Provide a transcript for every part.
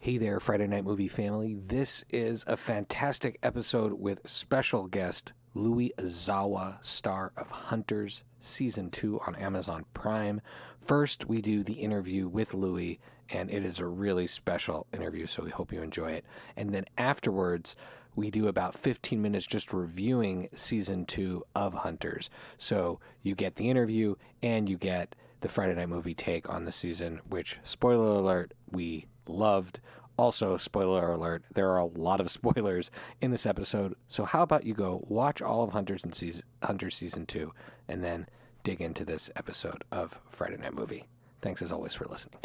Hey there, Friday Night Movie family. This is a fantastic episode with special guest Louis Ozawa, star of Hunters Season 2 on Amazon Prime. First, we do the interview with Louis, and it is a really special interview, so we hope you enjoy it. And then afterwards, we do about 15 minutes just reviewing Season 2 of Hunters. So you get the interview, and you get the Friday Night Movie take on the season, which, spoiler alert, we loved. Also, spoiler alert, there are a lot of spoilers in this episode. So how about you go watch all of Hunters Season 2 and then dig into this episode of Friday Night Movie. Thanks as always for listening.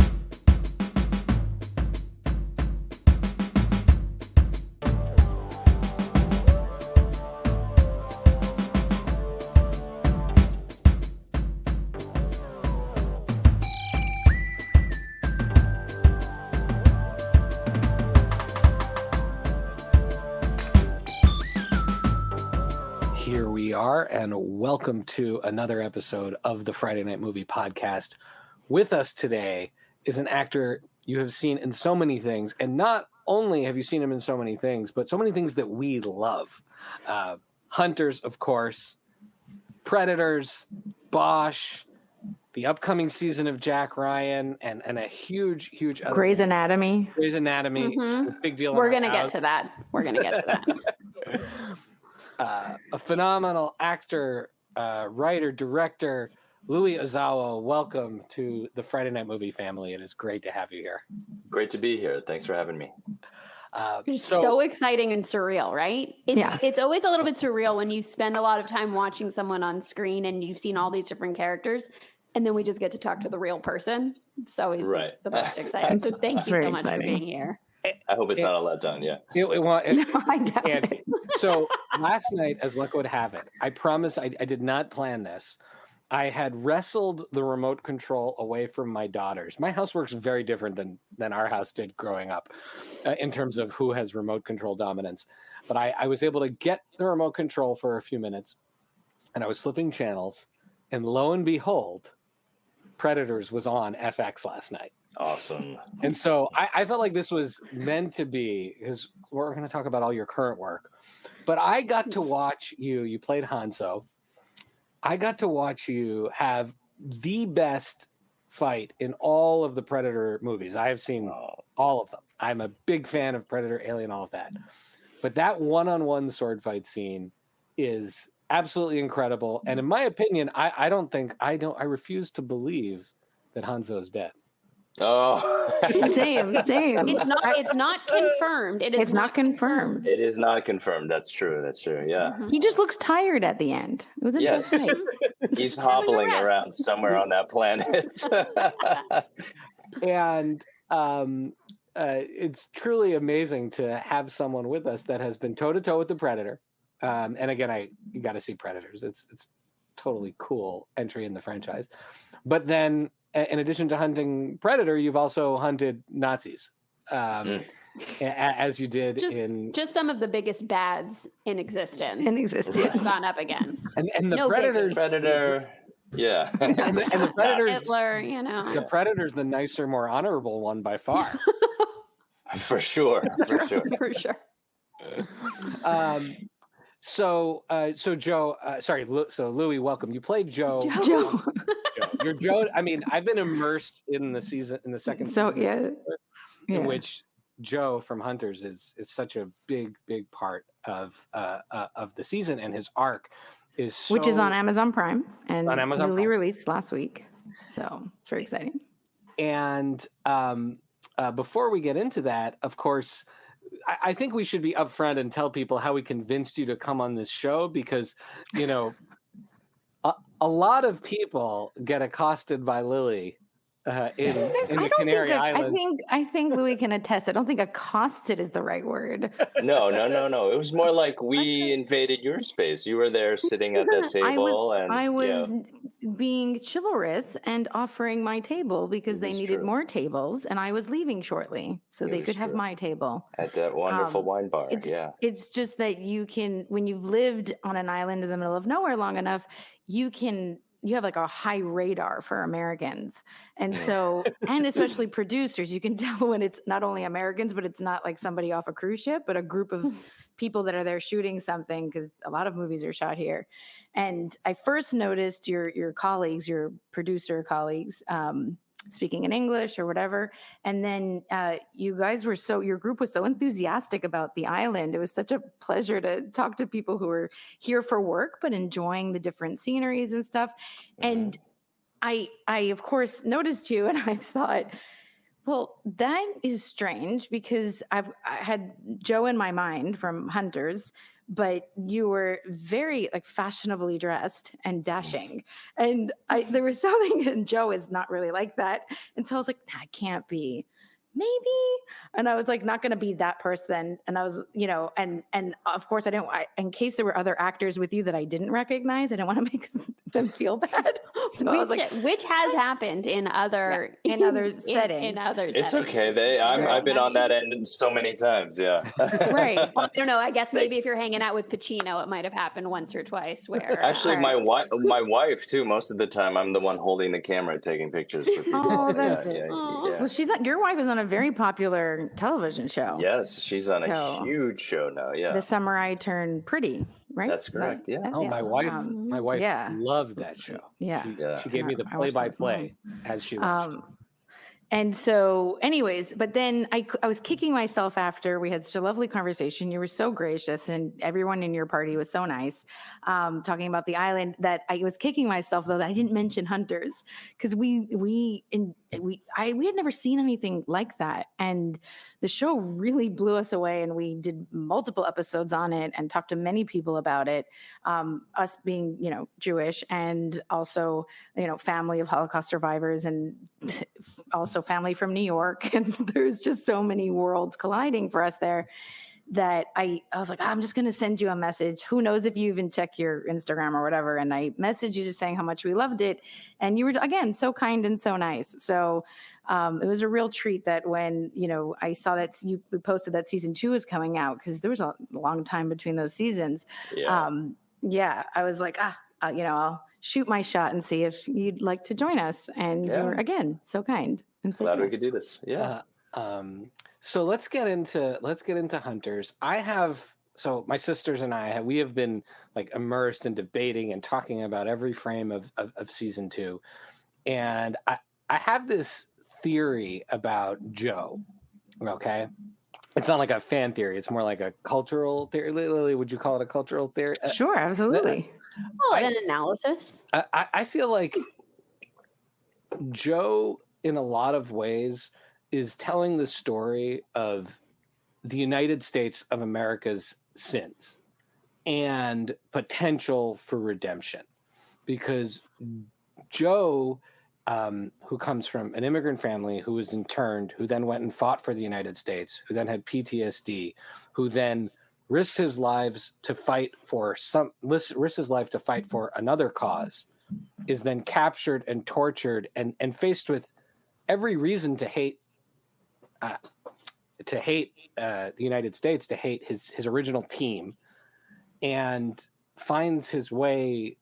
Here we are, and welcome to another episode of the Friday Night Movie Podcast. With us today is an actor you have seen in so many things, and not only have you seen him in so many things, but so many things that we love. Hunters, of course, Predators, Bosch, the upcoming season of Jack Ryan, and a huge other Grey's Anatomy. Grey's Anatomy, big deal. We're going to get to that. A phenomenal actor, writer, director, Louis Ozawa. Welcome to the Friday Night Movie family. It is great to have you here. Great to be here. Thanks for having me. It's so exciting and surreal, right? It's always a little bit surreal when you spend a lot of time watching someone on screen and you've seen all these different characters, and then we just get to talk to the real person. It's always the most exciting. So thank you so much for being here. I hope it's not a letdown. Yeah. I doubt it. So last night, as luck would have it, I promise I did not plan this. I had wrestled the remote control away from my daughters. My house works very different than our house did growing up in terms of who has remote control dominance. But I was able to get the remote control for a few minutes, and I was flipping channels, and lo and behold, Predators was on FX last night. Awesome. And so I felt like this was meant to be, because we're going to talk about all your current work. But I got to watch you played Hanzo. I got to watch you have the best fight in all of the Predator movies. I have seen all of them. I'm a big fan of Predator, Alien, all of that. But that one-on-one sword fight scene is absolutely incredible. And in my opinion, I refuse to believe that Hanzo is dead. Oh, same. It's not confirmed. It's not confirmed. It is not confirmed. That's true. Yeah. He just looks tired at the end. It was a Yes. He's hobbling around somewhere on that planet. And it's truly amazing to have someone with us that has been toe to toe with the Predator. And again, you got to see Predators. It's totally cool entry in the franchise. But then, in addition to hunting Predator, you've also hunted Nazis, as you did just some of the biggest bads in existence. Gone up against. And the Predator. Yeah. and the Predators, Hitler, The Predator's the nicer, more honorable one by far. For sure. So Louis, welcome. You played Joe. You're Joe. I mean, I've been immersed in the second season, in which Joe from Hunters is such a big part of the season, and his arc is which is on Amazon Prime and newly released last week. So it's very exciting. And before we get into that, of course, I think we should be upfront and tell people how we convinced you to come on this show, because, a lot of people get accosted by Lily in the Canary Islands. I think Louis can attest. I don't think accosted is the right word. No. It was more like we invaded your space. You were there sitting at that table. I was being chivalrous and offering my table because they needed more tables, and I was leaving shortly so they could have my table. At that wonderful wine bar, It's just that you can, when you've lived on an island in the middle of nowhere long enough, you can you have like a high radar for Americans. And so, and especially producers, you can tell when it's not only Americans, but it's not like somebody off a cruise ship, but a group of people that are there shooting something, because a lot of movies are shot here. And I first noticed your colleagues, your producer colleagues, speaking in English or whatever. And then you guys were your group was so enthusiastic about the island. It was such a pleasure to talk to people who were here for work, but enjoying the different sceneries and stuff. And I of course noticed you, and I thought, well, that is strange, because I had Joe in my mind from Hunters, but you were very like fashionably dressed and dashing. And there was something, and Joe is not really like that. And so I was like, nah, it can't be. Maybe. And I was like, not going to be that person. And I was, and of course in case there were other actors with you that I didn't recognize, I didn't want to make them feel bad. So which has happened in other settings. It's okay. I've been on that end so many times. Yeah. Right. Well, I don't know. I guess maybe if you're hanging out with Pacino, it might have happened once or twice where actually my wife too, most of the time I'm the one holding the camera, taking pictures for people. Oh, that's Well, your wife is on a very popular television show. Yes, she's on a huge show now. Yeah, The Summer I Turned Pretty, right? That's correct. Yeah. Oh, my wife loved that show. Yeah, she gave me the play-by-play as she watched. And so, anyways, but then I was kicking myself after we had such a lovely conversation. You were so gracious, and everyone in your party was so nice, talking about the island, that I was kicking myself, though, that I didn't mention Hunters, because we had never seen anything like that. And the show really blew us away, and we did multiple episodes on it and talked to many people about it, us being, Jewish, and also, family of Holocaust survivors, and also family from New York. And there's just so many worlds colliding for us there, that I was like, I'm just going to send you a message. Who knows if you even check your Instagram or whatever. And I messaged you just saying how much we loved it. And you were, again, so kind and so nice. So it was a real treat that when, I saw that you posted that season 2 is coming out, because there was a long time between those seasons. I was like, I'll shoot my shot and see if you'd like to join us. And you were, again, so kind. And so glad we could do this. Yeah. So let's get into Hunters. My sisters and we have been like immersed in debating and talking about every frame of season 2. And I have this theory about Joe. Okay. It's not like a fan theory. It's more like a cultural theory. Lily, would you call it a cultural theory? Sure. Absolutely. An analysis. I feel like Joe, in a lot of ways, is telling the story of the United States of America's sins and potential for redemption. Because Joe, who comes from an immigrant family, who was interned, who then went and fought for the United States, who then had PTSD, who then risked his life to fight for another cause, is then captured and tortured and faced with every reason to hate the United States, to hate his original team, and finds his way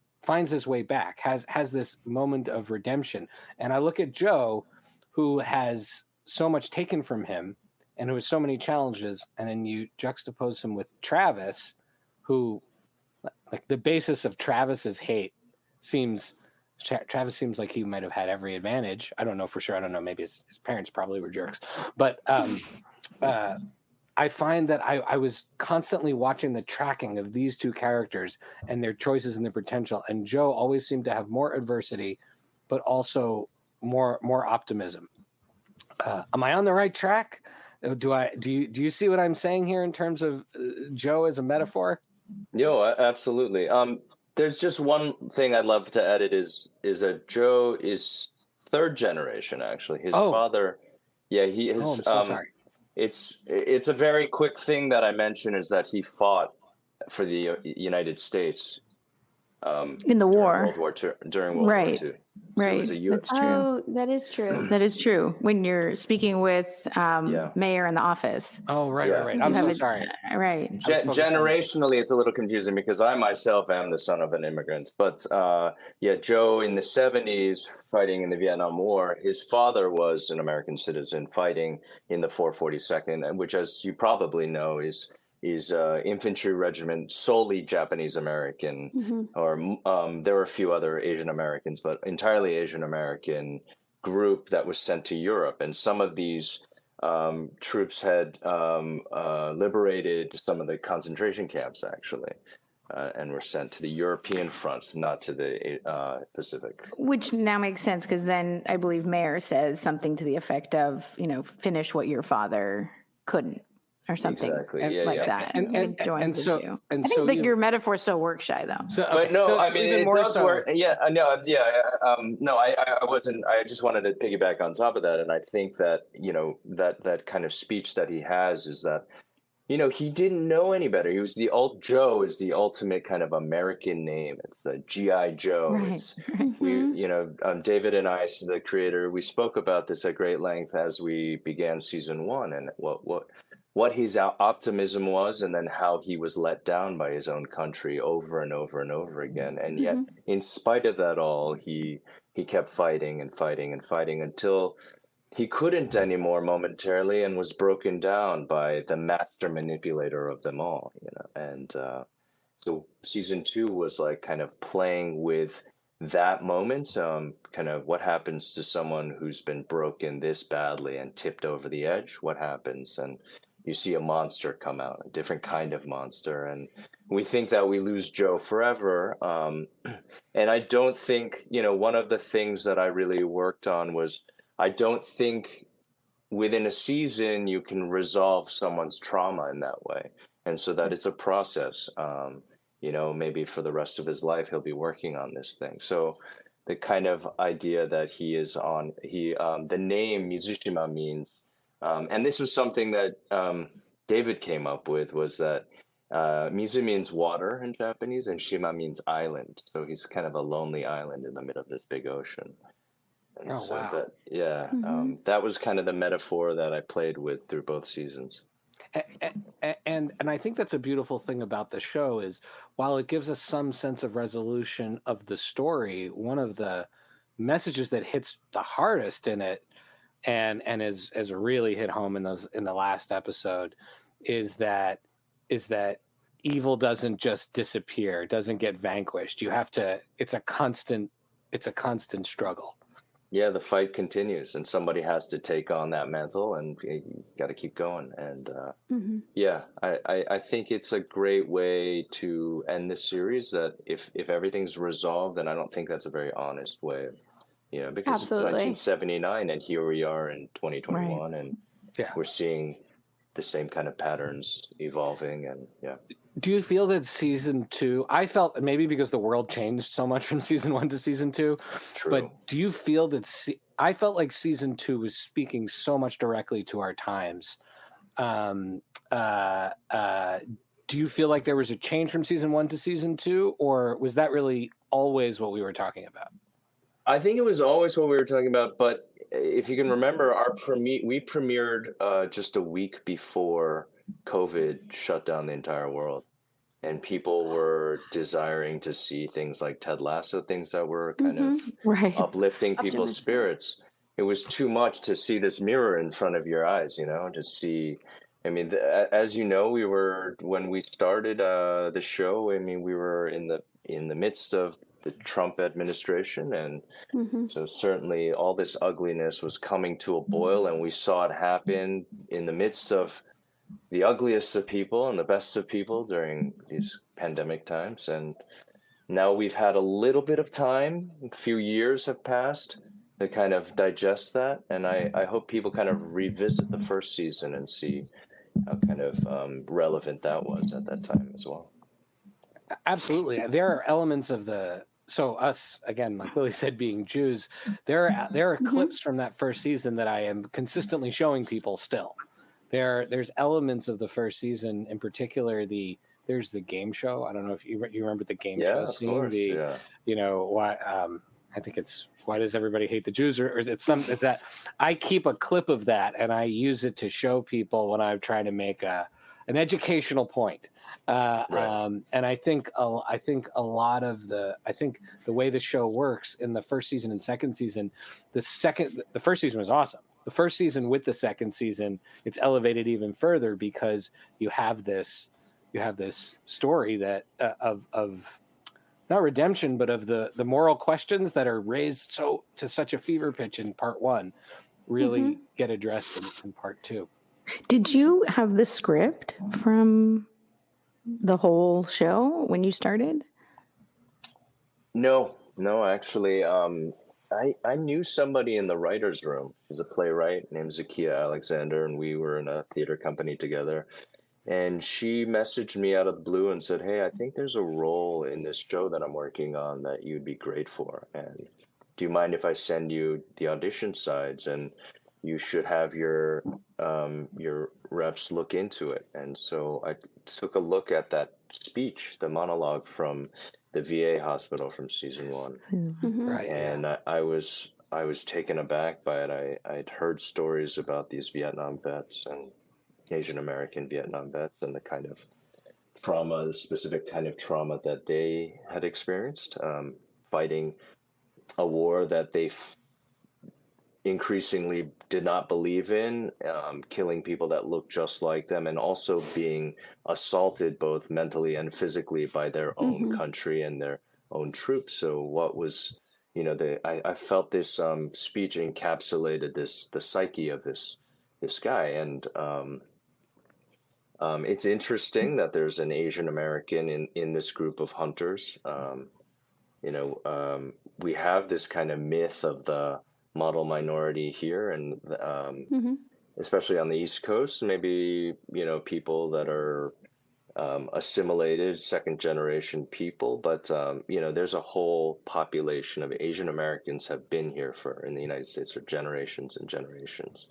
back, has this moment of redemption. And I look at Joe, who has so much taken from him and who has so many challenges, and then you juxtapose him with Travis, who, like, the basis of Travis's hate Travis seems like he might have had every advantage. I don't know for sure. I don't know. Maybe his parents probably were jerks. But I find that I was constantly watching the tracking of these two characters and their choices and their potential. And Joe always seemed to have more adversity, but also more optimism. Am I on the right track? Do you see what I'm saying here in terms of Joe as a metaphor? Yo, absolutely. There's just one thing I'd love to edit is that Joe is third generation, actually. His father, he is. I'm so sorry. It's a very quick thing that I mentioned is that he fought for the United States in the war during World War II. So right. it was a U.S. That's true. Oh, that is true. That is true. When you're speaking with Mayor in the office. Oh, right. I'm so sorry. Right. Generationally, it's a little confusing because I myself am the son of an immigrant. But Joe in the 70s fighting in the Vietnam War, his father was an American citizen fighting in the 442nd, which, as you probably know, is infantry regiment, solely Japanese American, or there were a few other Asian Americans, but entirely Asian American group that was sent to Europe. And some of these troops had liberated some of the concentration camps, actually, and were sent to the European front, not to the Pacific. Which now makes sense, because then I believe Mayer says something to the effect of, finish what your father couldn't. Or something that. And so I think that your metaphor still works, Shai, though. It does work. I wasn't. I just wanted to piggyback on top of that, and I think that that kind of speech that he has is that he didn't know any better. He was Joe is the ultimate kind of American name. It's the G.I. Joe. Right. It's David and I, the creator, we spoke about this at great length as we began season 1, and what his optimism was, and then how he was let down by his own country over and over and over again. And yet, in spite of that all, he kept fighting and fighting and fighting until he couldn't anymore momentarily and was broken down by the master manipulator of them all. And so season 2 was like kind of playing with that moment, kind of what happens to someone who's been broken this badly and tipped over the edge. What happens? And you see a monster come out, a different kind of monster. And we think that we lose Joe forever. And I don't think, one of the things that I really worked on was, I don't think within a season you can resolve someone's trauma in that way. And so that it's a process. Maybe for the rest of his life, he'll be working on this thing. So the kind of idea that he is on, the name Mizushima means, and this was something that David came up with, was that Mizu means water in Japanese, and Shima means island. So he's kind of a lonely island in the middle of this big ocean. And wow. That was kind of the metaphor that I played with through both seasons. And I think that's a beautiful thing about the show is, while it gives us some sense of resolution of the story, one of the messages that hits the hardest in it and has really hit home in the last episode is that evil doesn't just disappear, doesn't get vanquished. You have to. It's a constant struggle. Yeah, the fight continues, and somebody has to take on that mantle, and you got to keep going. And I think it's a great way to end this series. That if everything's resolved, and I don't think that's a very honest way of. Because Absolutely. It's 1979, and here we are in 2021, right. And we're seeing the same kind of patterns evolving, and Do you feel that season 2? I felt maybe because the world changed so much from season 1 to season 2. True. But do you feel that I felt like season 2 was speaking so much directly to our times? Do you feel like there was a change from season 1 to season 2, or was that really always what we were talking about? I think it was always what we were talking about, but if you can remember, we premiered just a week before COVID shut down the entire world, and people were desiring to see things like Ted Lasso, things that were kind of uplifting people's spirits. It was too much to see this mirror in front of your eyes, to see. I mean, as you know, when we started the show. I mean, we were in the midst of the Trump administration, and so certainly all this ugliness was coming to a boil, and we saw it happen in the midst of the ugliest of people and the best of people during these pandemic times. And now we've had a little bit of time, a few years have passed to kind of digest that, and I hope people kind of revisit the first season and see how kind of relevant that was at that time as well. Absolutely. There are elements of so us, again, like Lily said, being Jews, there are clips from that first season that I am consistently showing people still. There's elements of the first season, in particular the there's the game show. I don't know if you remember the game Yeah, show of scene. course, yeah. Why I think it's why does everybody hate the Jews, or it's something that I keep a clip of that and I use it to show people when I'm trying to make an educational point. Right. And I think a lot of the way the show works in the first season and second season, the first season was awesome. The first season with the second season, it's elevated even further because you have this story that of not redemption, but of the moral questions that are raised to such a fever pitch in part one really get addressed in part two. Did you have the script from the whole show when you started? No, actually, I knew somebody in the writer's room. He's a playwright named Zakia Alexander, and we were in a theater company together. And she messaged me out of the blue and said, "Hey, I think there's a role in this show that I'm working on that you'd be great for. And do you mind if I send you the audition sides? And you should have your reps look into it." And so I took a look at that speech, the monologue from the VA hospital from season one. Right. And I was taken aback by it. I'd heard stories about these Vietnam vets and Asian American Vietnam vets and the kind of trauma, the specific kind of trauma that they had experienced, fighting a war that they increasingly did not believe in, killing people that looked just like them, and also being assaulted both mentally and physically by their own country and their own troops. So what was, I felt this speech encapsulated the psyche of this guy. And it's interesting that there's an Asian American in this group of hunters. We have this kind of myth of the model minority here, and especially on the East Coast, maybe people that are assimilated second generation people, but there's a whole population of Asian Americans have been here in the United States for generations and generations,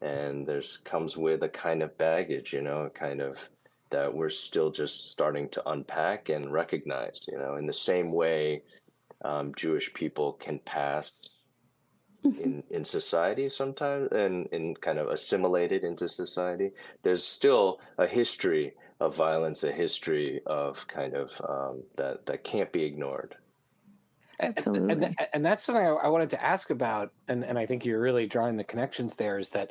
and comes with a kind of baggage, kind of that we're still just starting to unpack and recognize, in the same way Jewish people can pass in society sometimes and kind of assimilated into society. There's still a history of violence, a history of kind of that can't be ignored. Absolutely. And that's something I wanted to ask about, and I think you're really drawing the connections there, is that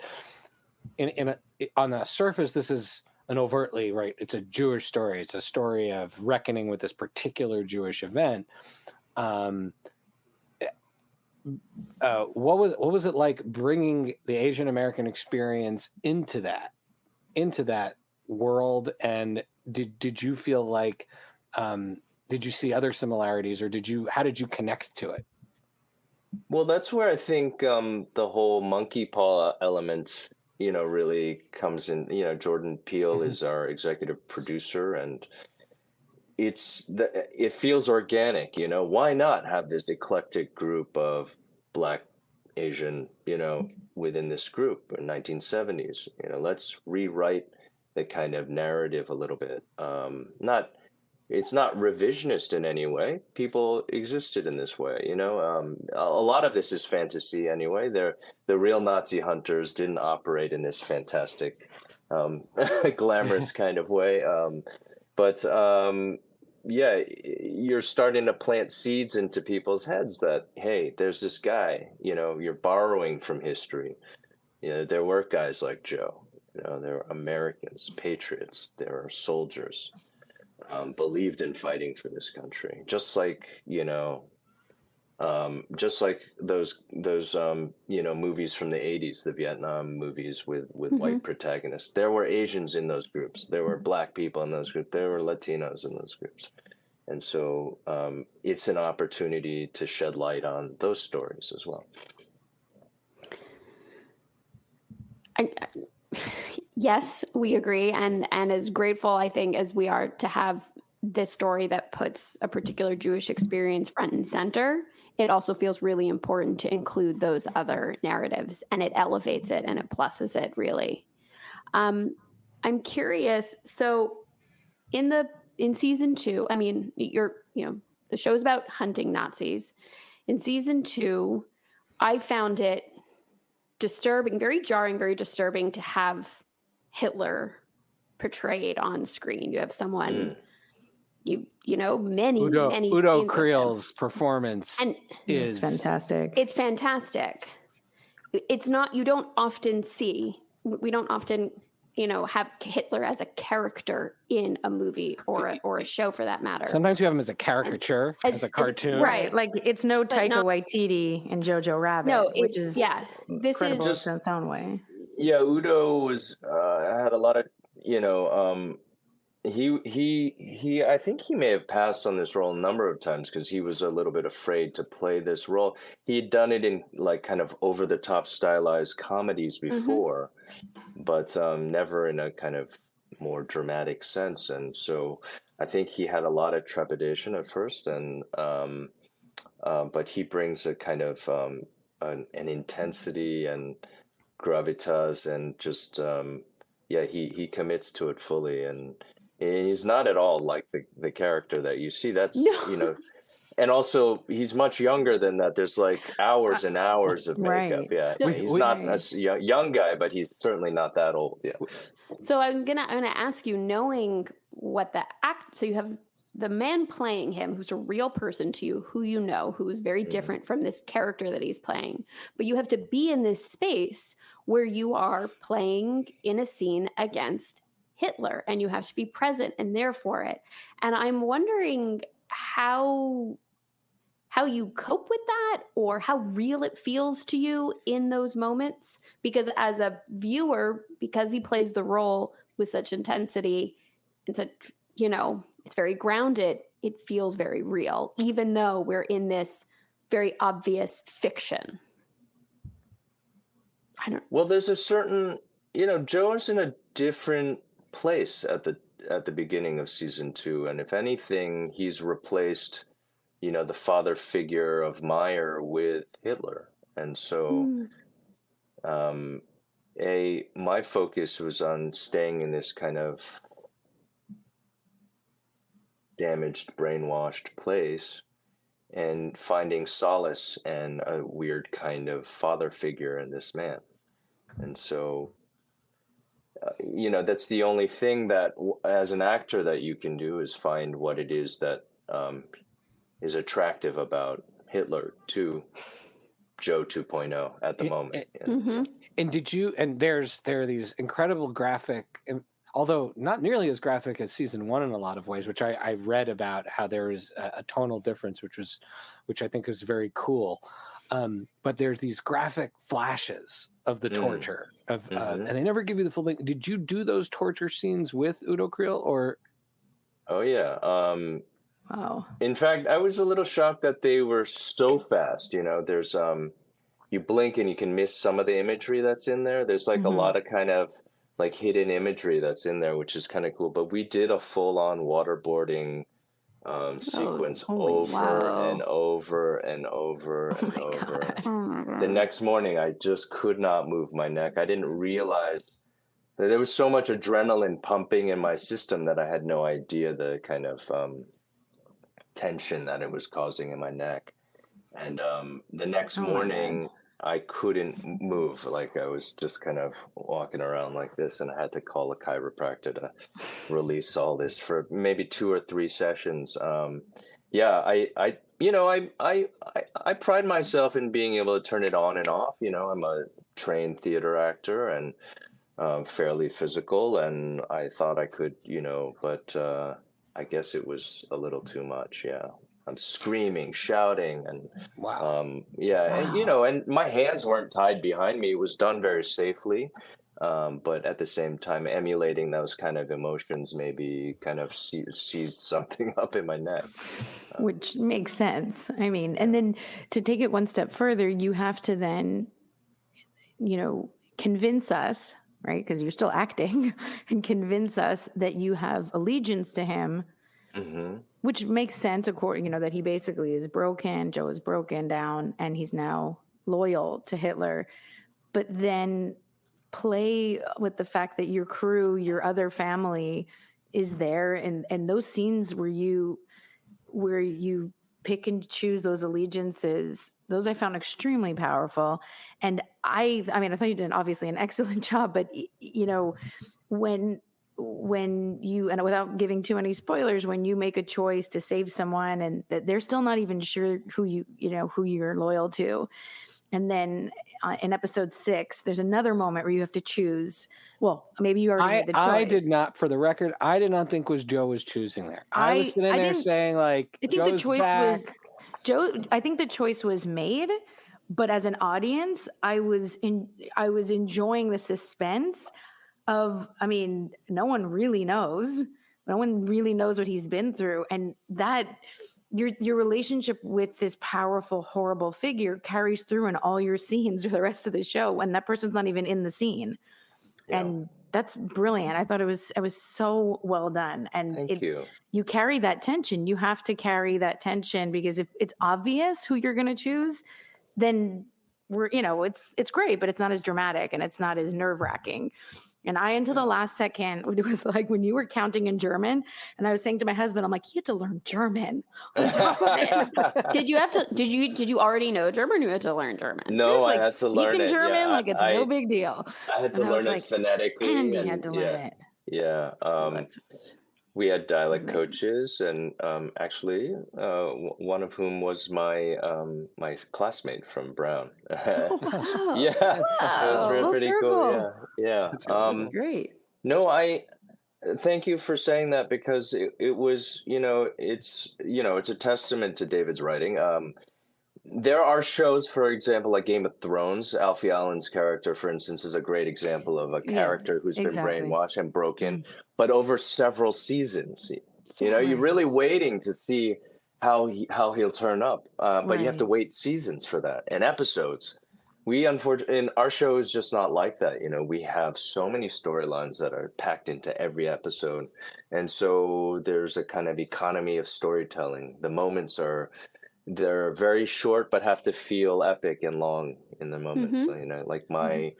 on the surface, this is an overtly, right, it's a Jewish story. It's a story of reckoning with this particular Jewish event. What was it like bringing the Asian American experience into that world? And did you feel like, did you see other similarities, or how did you connect to it? Well, that's where I think the whole monkey paw element, really comes in. Jordan Peele is our executive producer, and it feels organic. Why not have this eclectic group of Black, Asian, within this group in 1970s? Let's rewrite the kind of narrative a little bit. It's not revisionist in any way. People existed in this way, a lot of this is fantasy anyway. The real Nazi hunters didn't operate in this fantastic, glamorous kind of way. But yeah, you're starting to plant seeds into people's heads that, hey, there's this guy, you're borrowing from history. There were guys like Joe, there are Americans, patriots, there are soldiers. Believed in fighting for this country, just like those movies from the 80s, the Vietnam movies with white protagonists. There were Asians in those groups, there were Black people in those groups, there were Latinos in those groups, and so it's an opportunity to shed light on those stories as well. Yes, we agree. And as grateful, I think, as we are to have this story that puts a particular Jewish experience front and center, it also feels really important to include those other narratives, and it elevates it and it pluses it, really. I'm curious. So in season 2, I mean, the show's about hunting Nazis. In season 2, I found it disturbing, very jarring, very disturbing to have Hitler portrayed on screen. You have someone, many Udo scenes of Crill's performance is fantastic. It's fantastic. It's not, we don't often have Hitler as a character in a movie or a show for that matter. Sometimes you have him as a caricature, as a cartoon. Right. Like it's no Taika Waititi and Jojo Rabbit. No, which is incredible this is in its own way. Yeah, Udo was had a lot of, he I think he may have passed on this role a number of times because he was a little bit afraid to play this role. He had done it in like kind of over the top stylized comedies before, but never in a kind of more dramatic sense. And so I think he had a lot of trepidation at first, and but he brings a kind of an intensity and gravitas, and just he commits to it fully, and he's not at all like the character that you see. That's and also he's much younger than that. There's like hours and hours of makeup. Yeah, he's not a young guy, but he's certainly not that old. Yeah. So I'm gonna ask you, knowing what so you have the man playing him, who's a real person to you, who who is very different from this character that he's playing, but you have to be in this space where you are playing in a scene against Hitler, and you have to be present and there for it. And I'm wondering how you cope with that, or how real it feels to you in those moments, because as a viewer, because he plays the role with such intensity and such, it's very grounded, it feels very real, even though we're in this very obvious fiction. Well, there's a certain, Joe's in a different place at the beginning of season 2, and if anything, he's replaced the father figure of Meyer with Hitler. And so my focus was on staying in this kind of damaged, brainwashed place and finding solace and a weird kind of father figure in this man. And so that's the only thing that as an actor that you can do, is find what it is that is attractive about Hitler to Joe 2.0 at the moment. And there are these incredible graphic, although not nearly as graphic as season 1 in a lot of ways, which I read about how there is a tonal difference, which I think is very cool. But there's these graphic flashes of the torture and they never give you the full thing. Did you do those torture scenes with Udo Krill, or? Oh yeah. Wow. In fact, I was a little shocked that they were so fast. There's you blink and you can miss some of the imagery that's in there. There's like a lot of kind of like hidden imagery that's in there, which is kind of cool. But we did a full-on waterboarding sequence over and over and over and over. The next morning, I just could not move my neck. I didn't realize that there was so much adrenaline pumping in my system that I had no idea the kind of tension that it was causing in my neck. And the next morning, I couldn't move. Like I was just kind of walking around like this, and I had to call a chiropractor to release all this for maybe 2 or 3 sessions. I pride myself in being able to turn it on and off. I'm a trained theater actor and fairly physical, and I thought I could, but I guess it was a little too much. Yeah. I'm screaming, shouting, and and my hands weren't tied behind me. It was done very safely, but at the same time, emulating those kind of emotions maybe kind of seized something up in my neck. Which makes sense. I mean, and then to take it one step further, you have to then, convince us, right? Because you're still acting, and convince us that you have allegiance to him. Which makes sense, according, that he basically is broken. Joe is broken down, and he's now loyal to Hitler. But then play with the fact that your crew, your other family, is there, and those scenes where you pick and choose those allegiances, those I found extremely powerful. And I mean, I thought you did obviously an excellent job, but you know, when you, and without giving too many spoilers, when you make a choice to save someone and that they're still not even sure who you're loyal to. And then in episode 6, there's another moment where you have to choose. Well, maybe you already made the choice. I did not, for the record, I did not think Joe was choosing there. I was sitting there saying, like, I think Joe's the choice back. I think the choice was made, but as an audience, I was enjoying the suspense of, I mean, no one really knows. No one really knows what he's been through. And that your relationship with this powerful, horrible figure carries through in all your scenes or the rest of the show when that person's not even in the scene. Yeah. And that's brilliant. I thought it was so well done. And Thank you. You carry that tension. You have to carry that tension, because if it's obvious who you're going to choose, then it's great, but it's not as dramatic and it's not as nerve-wracking. And until the last second, it was like when you were counting in German, and I was saying to my husband, I'm like, you had to learn German on top of it. Did you already know German, or you had to learn German? No, I had to learn it. Speaking German, like it's no big deal. I had to learn it phonetically. Andy had to learn it. Yeah. We had dialect coaches, and actually, one of whom was my my classmate from Brown. Oh, yeah, it was pretty cool. Yeah. That's great. No, I thank you for saying that, because it was, it's a testament to David's writing. There are shows, for example, like Game of Thrones. Alfie Allen's character, for instance, is a great example of a character who's been brainwashed and broken, but over several seasons. You're really waiting to see how he'll turn up, but you have to wait seasons for that, and episodes. And our show is just not like that. We have so many storylines that are packed into every episode, and so there's a kind of economy of storytelling. The moments they're very short, but have to feel epic and long in the moments. So, like my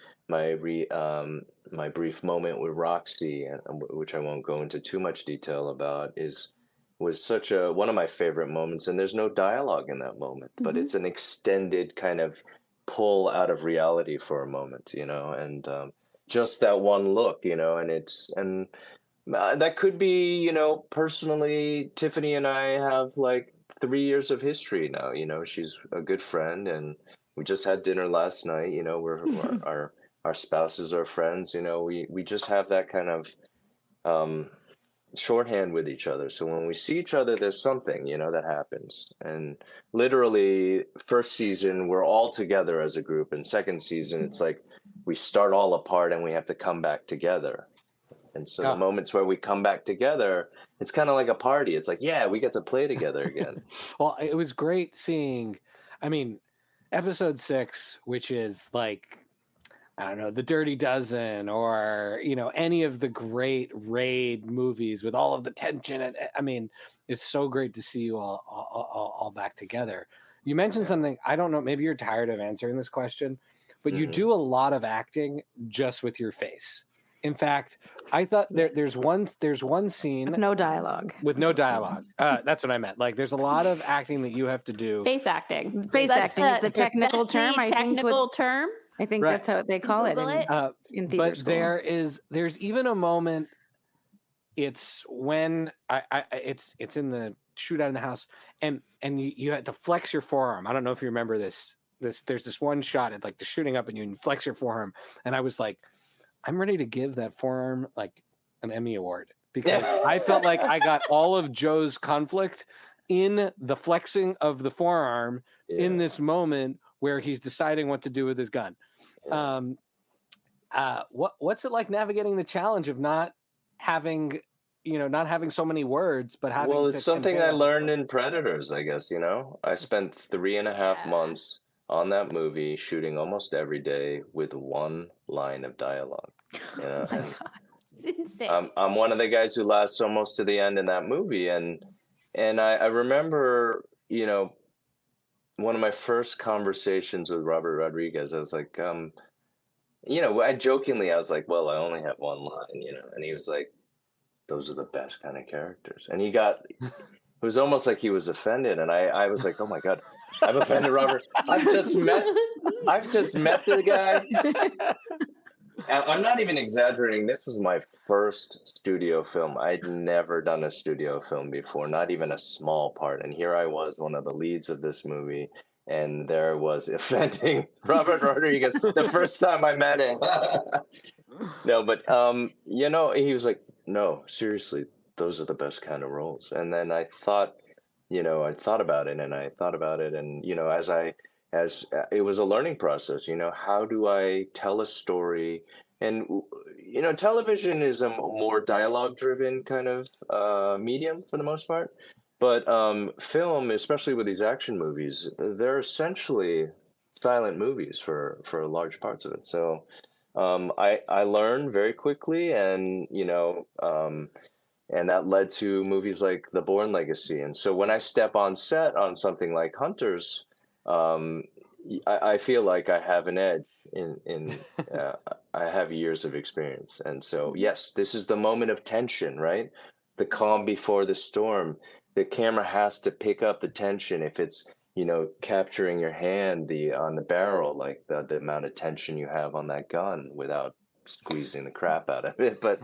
brief moment with Roxy, which I won't go into too much detail about, was such one of my favorite moments. And there's no dialogue in that moment, but it's an extended kind of pull out of reality for a moment, and just that one look, and that could be, personally, Tiffany and I have like 3 years of history now. She's a good friend, and we just had dinner last night. We're our spouses are friends. We just have that kind of shorthand with each other. So when we see each other, there's something, that happens. And literally, first season, we're all together as a group, and second season, it's like we start all apart and we have to come back together. And so the moments where we come back together, it's kind of like a party. It's like, yeah, we get to play together again. Well, it was great seeing, episode 6, which is like, I don't know, The Dirty Dozen, or, any of the great raid movies with all of the tension. And it's so great to see you all back together. You mentioned something, I don't know, maybe you're tired of answering this question, but you do a lot of acting just with your face. In fact, I thought there's one scene with no dialogue. That's what I meant. Like, there's a lot of acting that you have to do. Face acting. Face acting is the technical term. Term. I think that's how they call it in theater but school. There's even a moment. It's when it's in the shootout in the house, and you had to flex your forearm. I don't know if you remember this. There's this one shot at like the shooting up, and you flex your forearm, and I was like, I'm ready to give that forearm like an Emmy Award, because I felt like I got all of Joe's conflict in the flexing of the forearm in this moment where he's deciding what to do with his gun. What's it like navigating the challenge of not having so many words, but having it's something I learned in Predators, I guess. I spent 3.5 months on that movie shooting almost every day with one line of dialogue. It's insane. I'm one of the guys who lasts almost to the end in that movie, and I remember, one of my first conversations with Robert Rodriguez, I was like, I jokingly, I was like, well, I only have one line, and he was like, those are the best kind of characters. And it was almost like he was offended. And I was like, oh my God, I've offended Robert. I've just met the guy. I'm not even exaggerating. This was my first studio film. I'd never done a studio film before, not even a small part. And here I was, one of the leads of this movie. And there was offending Robert Rodriguez the first time I met him. No, but, he was like, no, seriously, those are the best kind of roles. And then I thought about it and, as it was a learning process, how do I tell a story? And, television is a more dialogue driven kind of medium for the most part. But film, especially with these action movies, they're essentially silent movies for large parts of it. So I learned very quickly, and and that led to movies like The Bourne Legacy. And so when I step on set on something like Hunters, I feel like I have an edge in I have years of experience. And so, yes, this is the moment of tension, right? The calm before the storm. The camera has to pick up the tension. If it's, capturing your hand on the barrel, like the amount of tension you have on that gun without squeezing the crap out of it. But,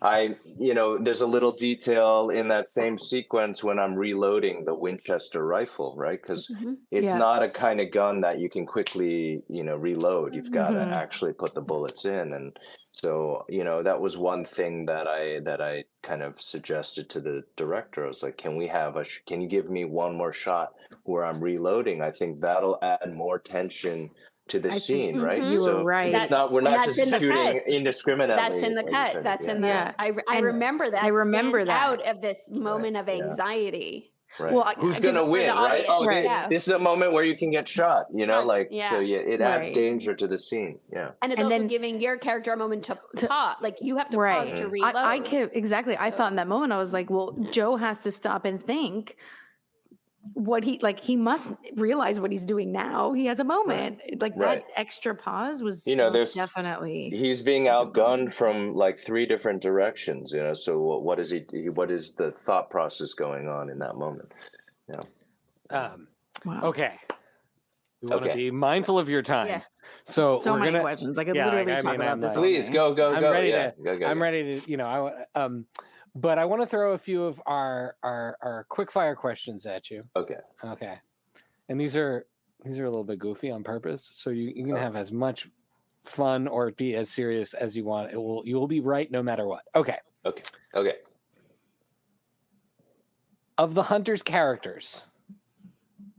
there's a little detail in that same sequence when I'm reloading the Winchester rifle, right? Because it's not a kind of gun that you can quickly, reload. You've got to actually put the bullets in. And so, that was one thing that I kind of suggested to the director. I was like, can you give me one more shot where I'm reloading? I think that'll add more tension to the scene, right? You were right. We're not just shooting indiscriminately. That's in the cut. That's in the. I remember that. I remember that out of this moment of anxiety. Right. Well, who's going to win, right? Oh, this is a moment where you can get shot, so it adds danger to the scene. Yeah. And it's also giving your character a moment to pause. Like you have to pause to reload. I thought in that moment, I was like, well, Joe has to stop and think what he must realize what he's doing now. He has a moment that extra pause was there's definitely, he's being outgunned from like 3 different directions, so what is the thought process going on in that moment? Wow. Okay, we want to be mindful of your time. So we're many questions. I could literally talk about this. Please go. I'm ready to but I want to throw a few of our quick fire questions at you. Okay. And these are a little bit goofy on purpose, so you can have as much fun or be as serious as you want. You will be right no matter what. Okay. Of the Hunters characters,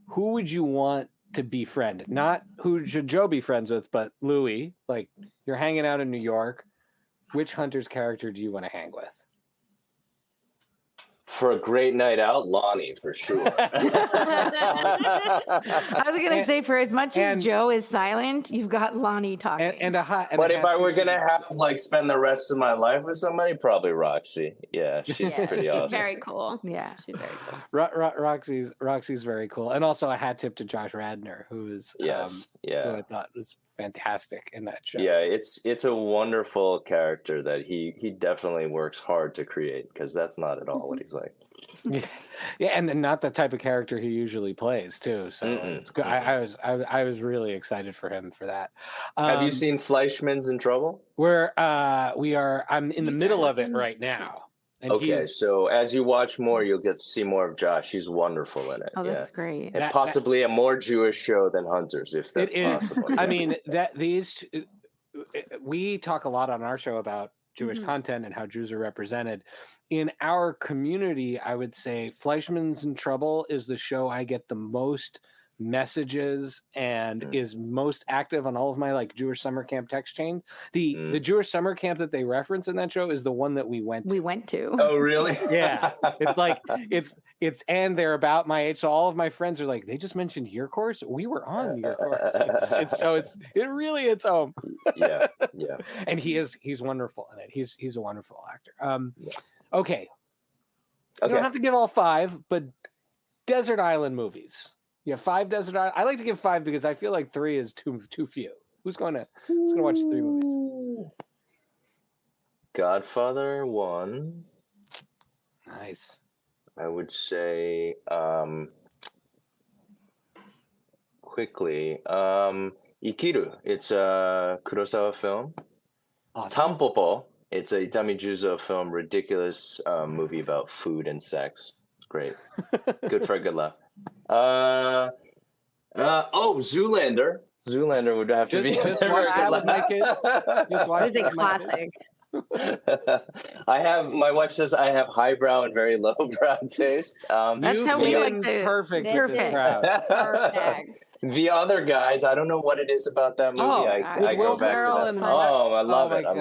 who would you want to befriend? Not who should Joe be friends with, but Louis. Like, you're hanging out in New York. Which Hunters character do you want to hang with? For a great night out, Lonnie, for sure. I was going to say, for as much as Joe is silent, you've got Lonnie talking. But if I were going to have to spend the rest of my life with somebody, probably Roxy. Yeah, she's pretty awesome. Very cool. Yeah, she's very cool. Roxy's very cool. And also a hat tip to Josh Radnor, who is who I thought was fantastic in that show. Yeah, it's a wonderful character that he definitely works hard to create, because that's not at all what he's like. Yeah, and not the type of character he usually plays too. So it's good. I was really excited for him for that. Have you seen Fleischman's in Trouble? I'm in the middle of it right now. And so as you watch more, you'll get to see more of Josh. He's wonderful in it. Oh, that's great. And possibly a more Jewish show than Hunters, if that's possible. I mean, we talk a lot on our show about Jewish content and how Jews are represented. In our community, I would say Fleischman's in Trouble is the show I get the most messages and is most active on all of my Jewish summer camp text chains. The Jewish summer camp that they reference in that show is the one that we went to. Oh, really? Yeah. It's and they're about my age. So all of my friends are like, they just mentioned your course. We were on your course. It really hits home. Yeah. And he's wonderful in it. He's a wonderful actor. Okay. You don't have to give all 5, but desert island movies. You have 5 desert island. I like to give 5 because I feel like 3 is too few. Who's going to watch 3 movies? Godfather 1. Nice. I would say quickly Ikiru. It's a Kurosawa film. Awesome. Tampopo. It's a Itami Juzo film. Ridiculous movie about food and sex. It's great. Good for a good laugh. Zoolander. Zoolander would have to be. Just watch that with my kids. Just watch It's a classic. My wife says I have highbrow and very lowbrow taste. That's how we like to. Perfect. This With this is crowd. perfect. The Other Guys. I don't know what it is about that movie. I Will go back Ferrell to that. and I love it. I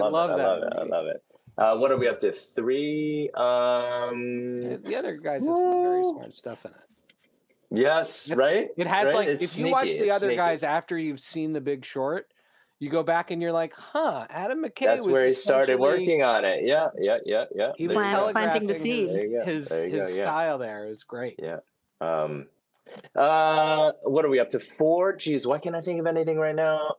love it. What are we up to? 3. The Other Guys have some very smart stuff in it. Yes, right. It has right? like It's if sneaky. you watch The It's Other sneaky. Guys after you've seen The Big Short, you go back and you're like, Adam McKay. That's was where he started essentially- working on it. Yeah. He was There you go. Planting the telegraphing seed. There you go. his There you go, yeah. style there. It was great. Yeah. What are we up to? 4? Geez, why can't I think of anything right now?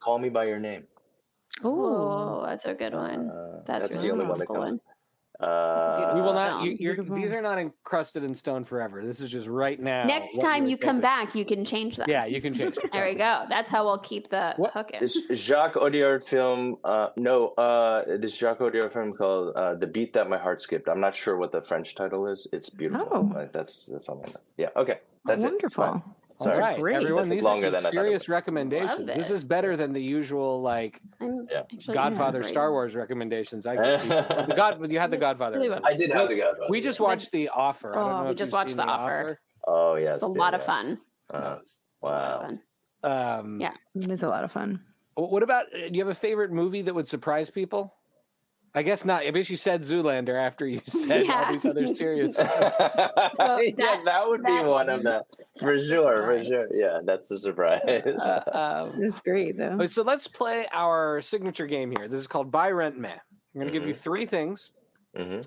Call Me by Your Name. Oh, that's a good one. That's the really only one that beautiful comes. one. We will not. film. These are not encrusted in stone forever. This is just right now. Next what time you're you come thinking. back, you can change that. Yeah, you can change it. There we go. That's how we'll keep the What- hook in. This Jacques Audiard film. This Jacques Audiard film called "The Beat That My Heart Skipped." I'm not sure what the French title is. It's beautiful. Oh. Like, that's all I know. Yeah. Okay. That's Wonderful. it. All Those are right, great. everyone. That's These longer are than I some thought it serious would. recommendations. Love This this. is better than the usual I'm Yeah. actually Godfather great. Star Wars recommendations. You had the Godfather. Really well. I did have the Godfather. We just watched The Offer. I don't know we if just you've watched seen The Offer. Oh yeah, It's a lot of fun. Wow. Yeah. It is a lot of fun. What about? Do you have a favorite movie that would surprise people? I guess not. I bet you said Zoolander after you said all Yeah. these other serious. That would be that- one of them for that's the sure. For surprise. sure. Yeah, that's the surprise. It's great though. So let's play our signature game here. This is called Buy, Rent, Meh. I'm going to give you 3 things, hmm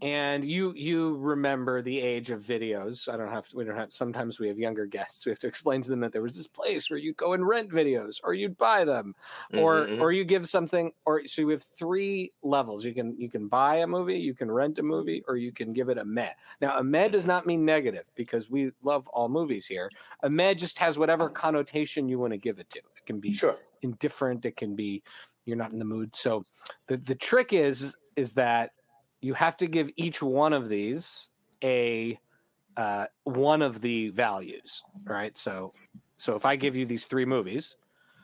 and you remember the age of videos. We don't have. Sometimes we have younger guests. We have to explain to them that there was this place where you'd go and rent videos, or you'd buy them, or you give something. Or so we have 3 levels. You can buy a movie, you can rent a movie, or you can give it a meh. Now a meh does not mean negative because we love all movies here. A meh just has whatever connotation you want to give it to. It can be Sure. indifferent. It can be you're not in the mood. So the trick is that you have to give each one of these a one of the values, right? So if I give you these 3 movies,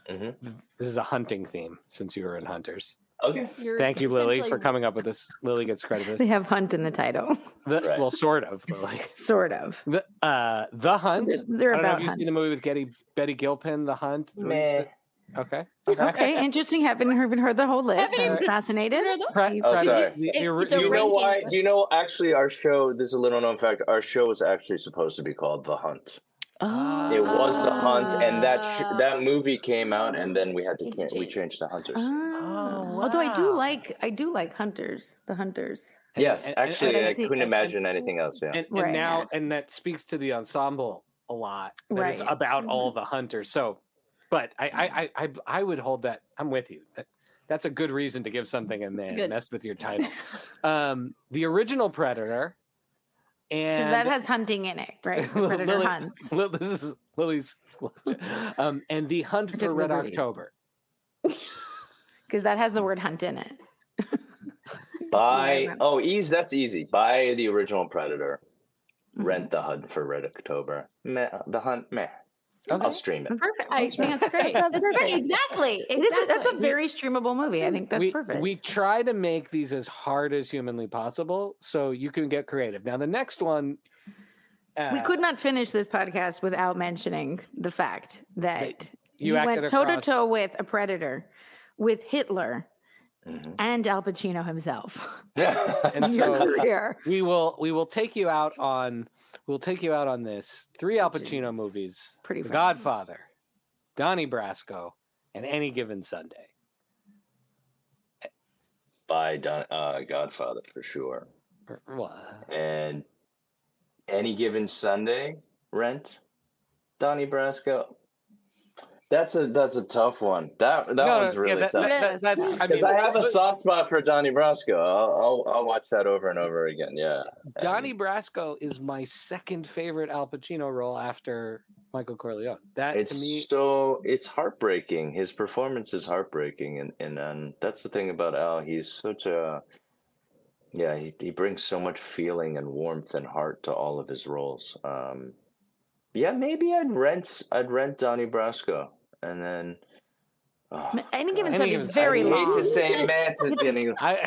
Mhm. this is a hunting theme since you were in Hunters. Okay. You're Thank you, Lily, essentially- for coming up with this. Lily gets credit for They this. have Hunt in the title, Right. Well, sort of, Lily. sort of. The Hunt. They're I don't know about if you've Hunt. seen the movie with Betty Gilpin, The Hunt. Meh. Okay. Okay, interesting. Haven't heard the whole list. Haven't I'm even- fascinated. Pre- Oh, pre- sorry. the- It's the- a Do you know ranking. why? Do you know actually our show? This is a little known fact. Our show is actually supposed to be called The Hunt. Oh. It was The Hunt, and that Oh. that movie came out, and then we had to Need to we change. changed to Hunters. Oh, wow. although I do like Hunters, the Hunters. Yes, and- actually, and I I see- couldn't imagine anything else. Yeah. and Right, now yeah. and that speaks to the ensemble a lot. That it's Right. about all the hunters. So, but I would hold that. I'm with you. That's a good reason to give something a man. good. Messed with your title. The original Predator, Because and that has hunting in it, right? Predator Lily- hunts. This is Lily's. And the Hunt for Particular Red breed. October. Because that has the word hunt in it. Buy. Right. Oh, that's easy. Buy the original Predator. Mhm. Rent The Hunt for Red October. Meh, The Hunt. Meh. I'll stream it. Perfect. I think that's great. That's That's perfect. great. Exactly. That's a Exactly. very streamable movie. I think that's perfect. We try to make these as hard as humanly possible so you can get creative. Now, the next one. We could not finish this podcast without mentioning the fact that you you acted went toe to across- toe with a Predator, with Hitler Mhm. and Al Pacino himself. And in your so career. we will take you out on this 3 Al Pacino movies: Pretty The fun. Godfather, Donnie Brasco, and Any Given Sunday. Buy Godfather for sure. Well, And Any Given Sunday, rent Donnie Brasco. That's a tough one. That one's really tough. Because I have a soft spot for Donnie Brasco. I'll watch that over and over again. Yeah, Donnie Brasco is my second favorite Al Pacino role after Michael Corleone. It's heartbreaking. His performance is heartbreaking, and that's the thing about Al. He's such a he brings so much feeling and warmth and heart to all of his roles. Maybe I'd rent Donnie Brasco. And then Any Given Sunday is very long. I hate to say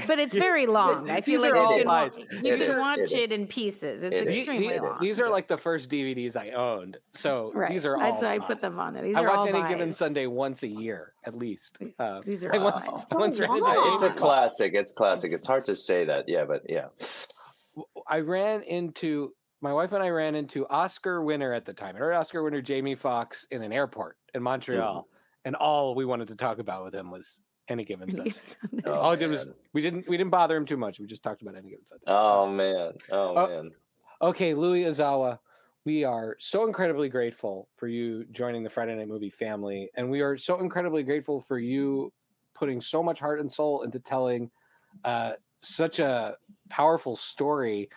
but it's very long. I feel like you can watch it in pieces. It's extremely long. These are like the first DVDs I owned, so these are all. So I put them on it. I watch Any Given Sunday once a year at least. These are all It's a classic. It's classic. It's hard to say that, but yeah. My wife and I ran into Oscar winner at the time. I heard Oscar winner Jamie Foxx in an airport in Montreal, and all we wanted to talk about with him was Any Given Sunday. All we did was we didn't bother him too much. We just talked about Any Given Sunday. Oh man. Okay, Louis Ozawa, we are so incredibly grateful for you joining the Friday Night Movie family, and we are so incredibly grateful for you putting so much heart and soul into telling such a powerful story.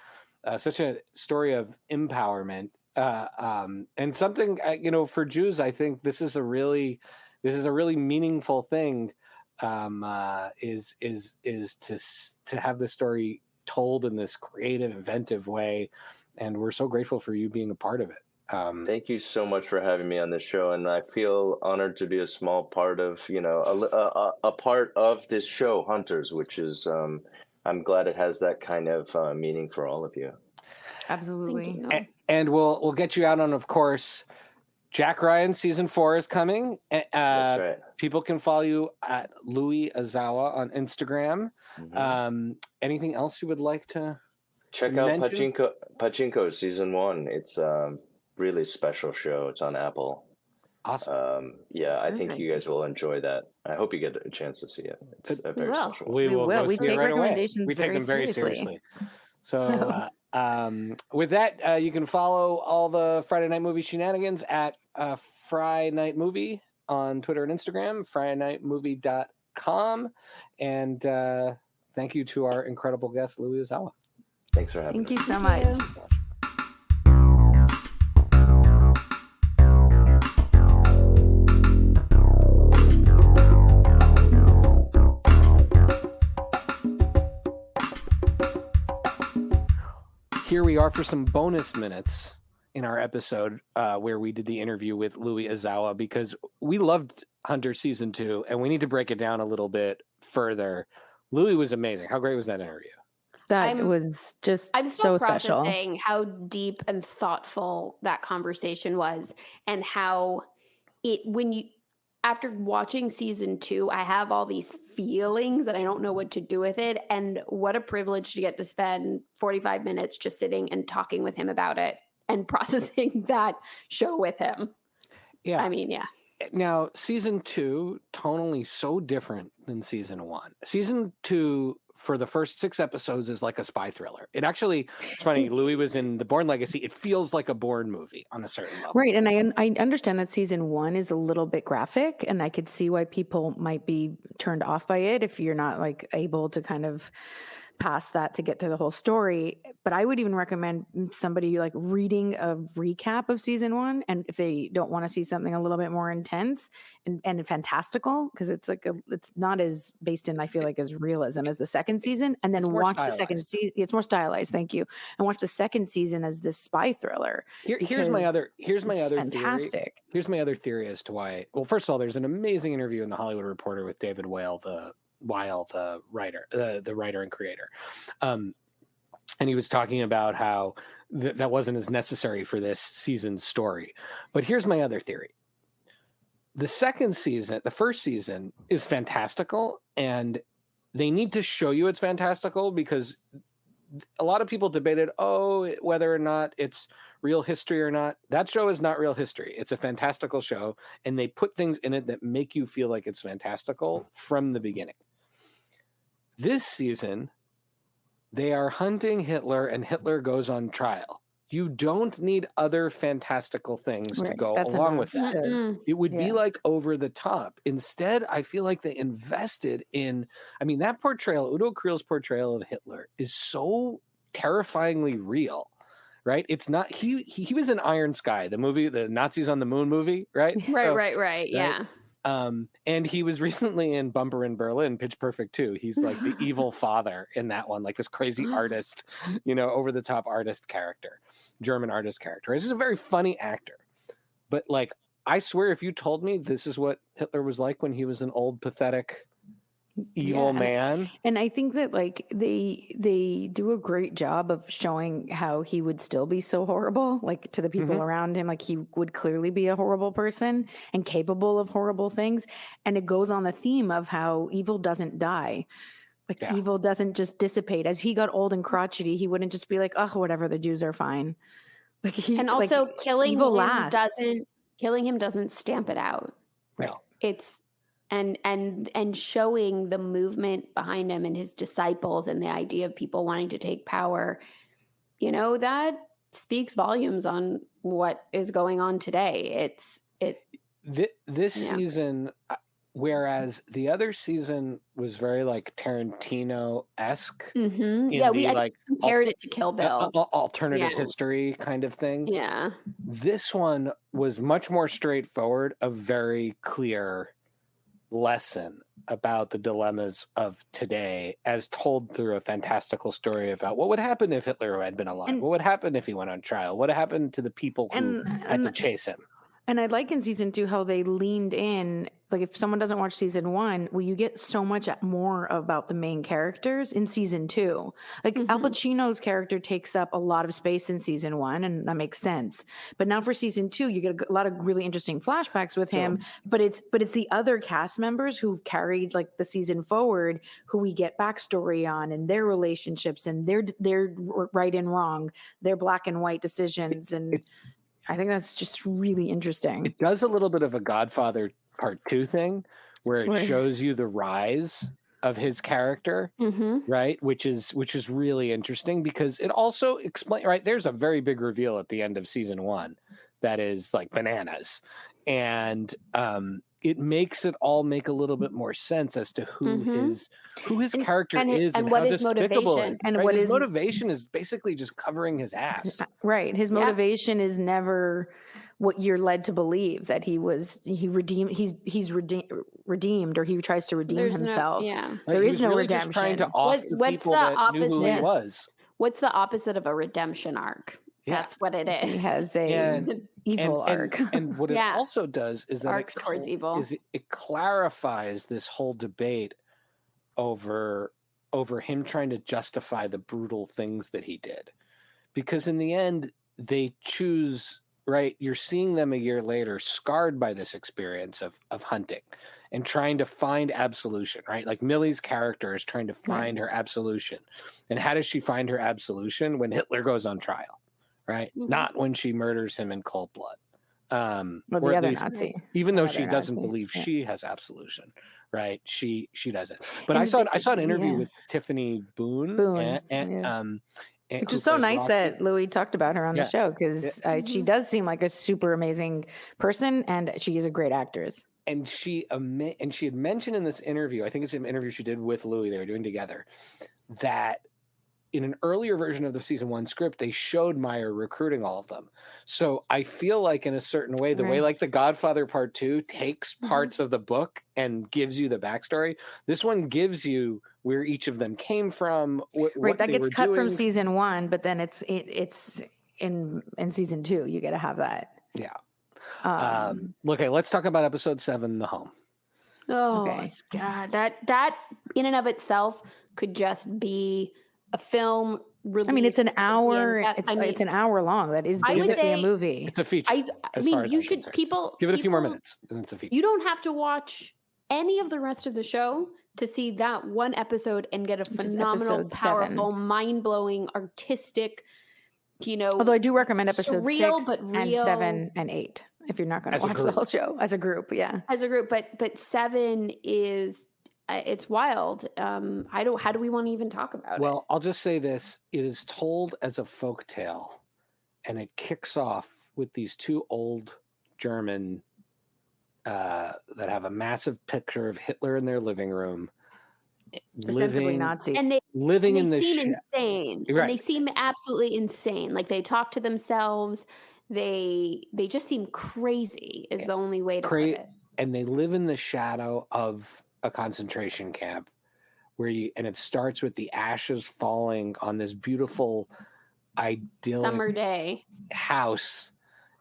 Such a story of empowerment, and something for Jews. I think this is a really meaningful thing. Is to have this story told in this creative, inventive way, and we're so grateful for you being a part of it. Thank you so much for having me on this show, and I feel honored to be a small part of a part of this show, Hunters, which is. I'm glad it has that kind of meaning for all of you. Absolutely. And we'll get you out on, of course, Jack Ryan season 4 is coming. That's right. People can follow you at Louis Ozawa on Instagram. Mm-hmm. Anything else you would like to check mention? out Pachinko season 1. It's a really special show. It's on Apple. Awesome. I think you guys will enjoy that. I hope you get a chance to see it. It's a very special one. We will. We take recommendations. We take them very seriously. So with that, you can follow all the Friday Night Movie shenanigans at Friday Night Movie on Twitter and Instagram, FridayNightMovie.com. And thank you to our incredible guest, Louis Ozawa. Thanks for having me. Thank you so much. Here we are for some bonus minutes in our episode where we did the interview with Louis Ozawa, because we loved Hunter season 2 and we need to break it down a little bit further. Louis was amazing. How great was that interview? That was just I'm still so special. processing how deep and thoughtful that conversation was, and how after watching season 2, I have all these feelings that I don't know what to do with it. And what a privilege to get to spend 45 minutes just sitting and talking with him about it and processing that show with him. Yeah. I mean, yeah. Now, season 2, tonally so different than season 1. Season 2, for the first 6 episodes, is like a spy thriller. It actually, it's funny, Louis was in The Bourne Legacy. It feels like a Bourne movie on a certain level. Right. And I understand that season 1 is a little bit graphic, and I could see why people might be turned off by it if you're not like able to kind of past that to get to the whole story. But I would even recommend somebody like reading a recap of season 1, and if they don't want to see something a little bit more intense and fantastical, because it's like it's not as based in, I feel like, as realism as the second season, and then watch the second season. It's more stylized. Thank you. And watch the second season as this spy thriller. Here's my other fantastic theory. Here's my other theory as to why. Well, first of all, there's an amazing interview in the Hollywood Reporter with David Weil, the writer, the writer and creator. And he was talking about how that wasn't as necessary for this season's story. But here's my other theory. The first season is fantastical, and they need to show you it's fantastical, because a lot of people debated, whether or not it's real history or not. That show is not real history. It's a fantastical show, and they put things in it that make you feel like it's fantastical from the beginning. This season, they are hunting Hitler, and Hitler goes on trial. you don't need other fantastical things to go That's along enough. with that. Mm-mm. It would be like over the top. Instead, I feel like they invested in, I mean, that portrayal, Udo Kriehl's portrayal of Hitler is so terrifyingly real, right? It's not, he was in Iron Sky, the movie, the Nazis on the Moon movie, right? Right. Yeah. And he was recently in Bumper in Berlin, Pitch Perfect 2. He's like the evil father in that one, like this crazy artist, over the top artist character, German artist character. He's just a very funny actor. But like, I swear, if you told me this is what Hitler was like when he was an old, pathetic, evil man. And I think that like they do a great job of showing how he would still be so horrible, like to the people around him. Like he would clearly be a horrible person and capable of horrible things. And it goes on the theme of how evil doesn't die. Like evil doesn't just dissipate. As he got old and crotchety, he wouldn't just be like, oh, whatever, the Jews are fine. Like and also killing him doesn't stamp it out. No. It's and showing the movement behind him and his disciples and the idea of people wanting to take power, that speaks volumes on what is going on today. This season, whereas the other season was very like Tarantino-esque. Yeah, we compared it to Kill Bill. Alternative history kind of thing. Yeah. This one was much more straightforward, a very clear lesson about the dilemmas of today as told through a fantastical story about what would happen if Hitler had been alive, what would happen if he went on trial, what happened to the people who had to chase him. And I like in season 2 how they leaned in. Like if someone doesn't watch season 1, well, you get so much more about the main characters in season 2. Like Al Pacino's character takes up a lot of space in season 1, and that makes sense. But now for season 2, you get a lot of really interesting flashbacks with him. But it's the other cast members who've carried like the season forward, who we get backstory on and their relationships and their right and wrong, their black and white decisions and. I think that's just really interesting. It does a little bit of a Godfather Part 2 thing where it shows you the rise of his character, right? Which is really interesting because it also explains, right? There's a very big reveal at the end of season 1 that is like bananas. And it makes it all make a little bit more sense as to who his character is and what his motivation is. And what his motivation is basically just covering his ass. Right. His motivation is never what you're led to believe, that he's redeemed or he tries to redeem himself. There is no really redemption. Just trying to off the people that knew who he was. What's the opposite of a redemption arc? That's what it is. He has a evil arc. And what it also does is that it clarifies this whole debate over him trying to justify the brutal things that he did. Because in the end, they choose, right? You're seeing them a year later scarred by this experience of hunting and trying to find absolution, right? Like Millie's character is trying to find her absolution. And how does she find her absolution? When Hitler goes on trial. Right, not when she murders him in cold blood. Or the other Nazi, even though she doesn't believe she has absolution, right? She doesn't. But I saw an interview with Tiffany Boone, which is so nice that Louis talked about her on the show because she does seem like a super amazing person and she is a great actress. And she had mentioned in this interview, I think it's an interview she did with Louis, they were doing together, that in an earlier version of the season 1 script, they showed Meyer recruiting all of them. So I feel like in a certain way, the way like The Godfather Part 2 takes parts of the book and gives you the backstory, this one gives you where each of them came from. What that gets cut from season 1, but then it's in season 2. You got to have that. Yeah. Okay, let's talk about episode 7, The Home. Oh God, that in and of itself could just be a film release. I mean, it's an hour. It's an hour long. That is basically a movie. It's a feature. I mean, you should give it a few more minutes, and it's a feature. You don't have to watch any of the rest of the show to see that one episode and get a phenomenal, powerful, mind-blowing, artistic. Although I do recommend episode 6 and 7 and 8 if you're not going to watch the whole show as a group. Yeah, as a group. But 7 is. It's wild. How do we want to even talk about it? Well, I'll just say this. It is told as a folktale and it kicks off with these two old German that have a massive picture of Hitler in their living room. Ostensibly Nazi. And they in the seem insane. Right. And they seem absolutely insane. Like they talk to themselves. They just seem crazy is the only way to put it. And they live in the shadow of a concentration camp and it starts with the ashes falling on this beautiful idyllic summer day house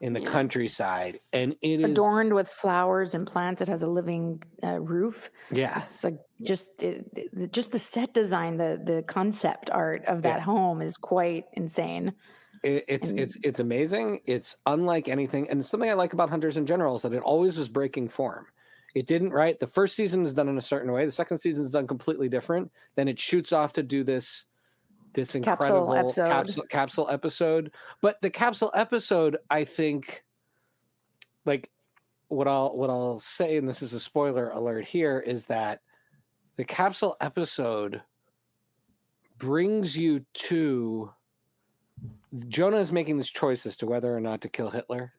in the countryside, and it adorned with flowers and plants. It has a living roof. Yeah, it's like just the set design, the concept art of that home is quite insane. It's amazing. It's unlike anything, and something I like about Hunters in general is that it always was breaking form. It didn't, right? The first season is done in a certain way. The second season is done completely different. Then it shoots off to do this incredible capsule episode. But the capsule episode, I think, like what I'll say, and this is a spoiler alert here, is that the capsule episode brings you to Jonah is making this choice as to whether or not to kill Hitler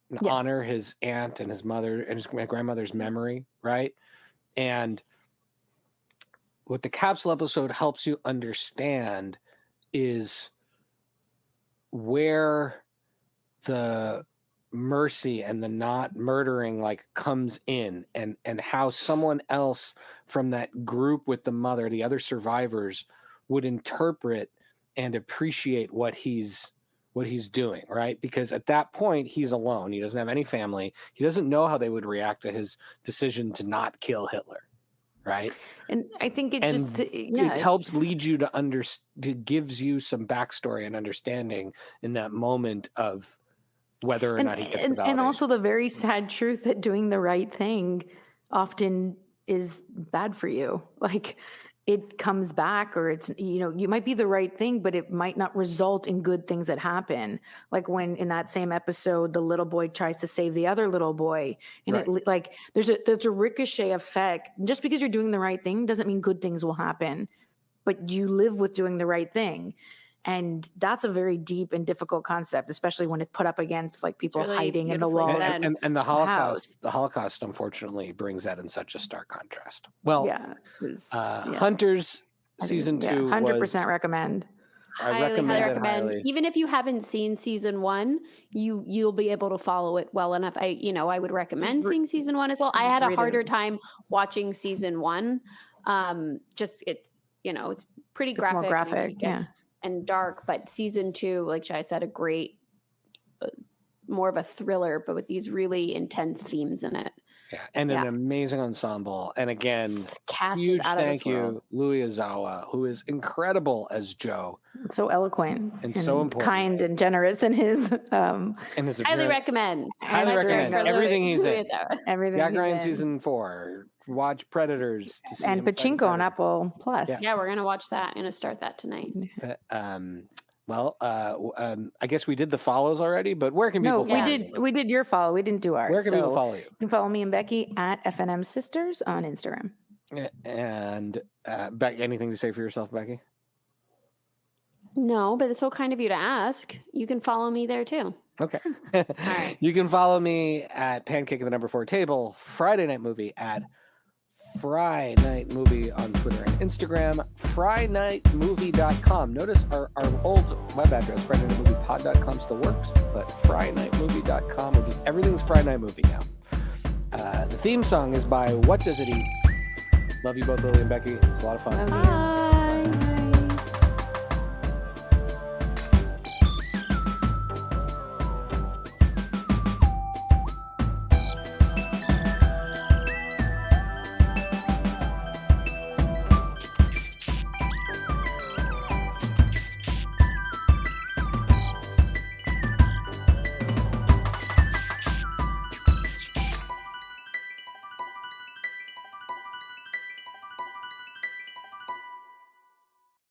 and honor his aunt and his mother and his grandmother's memory, right? And what the capsule episode helps you understand is where the mercy and the not murdering like comes in, and how someone else from that group with the mother, the other survivors, would interpret and appreciate what he's doing, right? Because at that point he's alone. He doesn't have any family. He doesn't know how they would react to his decision to not kill Hitler. Right. And I think it helps lead you to it gives you some backstory and understanding in that moment of whether or not he gets the validation. And also the very sad truth that doing the right thing often is bad for you. Like it comes back, or it's, you might be the right thing, but it might not result in good things that happen. Like when in that same episode, the little boy tries to save the other little boy, and it like there's a ricochet effect. Just because you're doing the right thing doesn't mean good things will happen, but you live with doing the right thing. And that's a very deep and difficult concept, especially when it's put up against like people really hiding in the wall. And the Holocaust, unfortunately, brings that in such a stark contrast. Well, Hunters season 2, 100% recommend. Highly recommend. Even if you haven't seen season 1, you'll be able to follow it well enough. I would recommend seeing season 1 as well. I had a harder time watching season 1. It's pretty graphic. It's more graphic, and dark, but season 2, like Shai said, a great, more of a thriller, but with these really intense themes in it. Yeah, and an amazing ensemble. And again, huge thank you, Louis Ozawa, who is incredible as Joe. So eloquent and so important, kind and generous in his. Highly recommend. Highly recommend everything he's in. Everything. Jack Ryan season 4. Watch Predators to see and Pachinko on Apple Plus. Yeah, we're gonna watch that. I'm gonna start that tonight. I guess we did the follows already, but where can people follow you? We did your follow. We didn't do ours. Where can people follow you? You can follow me and Becky at FNM Sisters on Instagram. And Becky, anything to say for yourself, Becky? No, but it's so kind of you to ask. You can follow me there too. Okay. All right. You can follow me at Pancake at the Number 4 Table, Friday Night Movie at Fry Night Movie on Twitter and Instagram, FryNightMovie.com. Notice our old web address, FridayNightMoviePod.com, still works, but FryNightMovie.com, which is everything's Friday Night Movie now. The theme song is by What Does It Eat? Love you both, Lily and Becky. It's a lot of fun. Bye.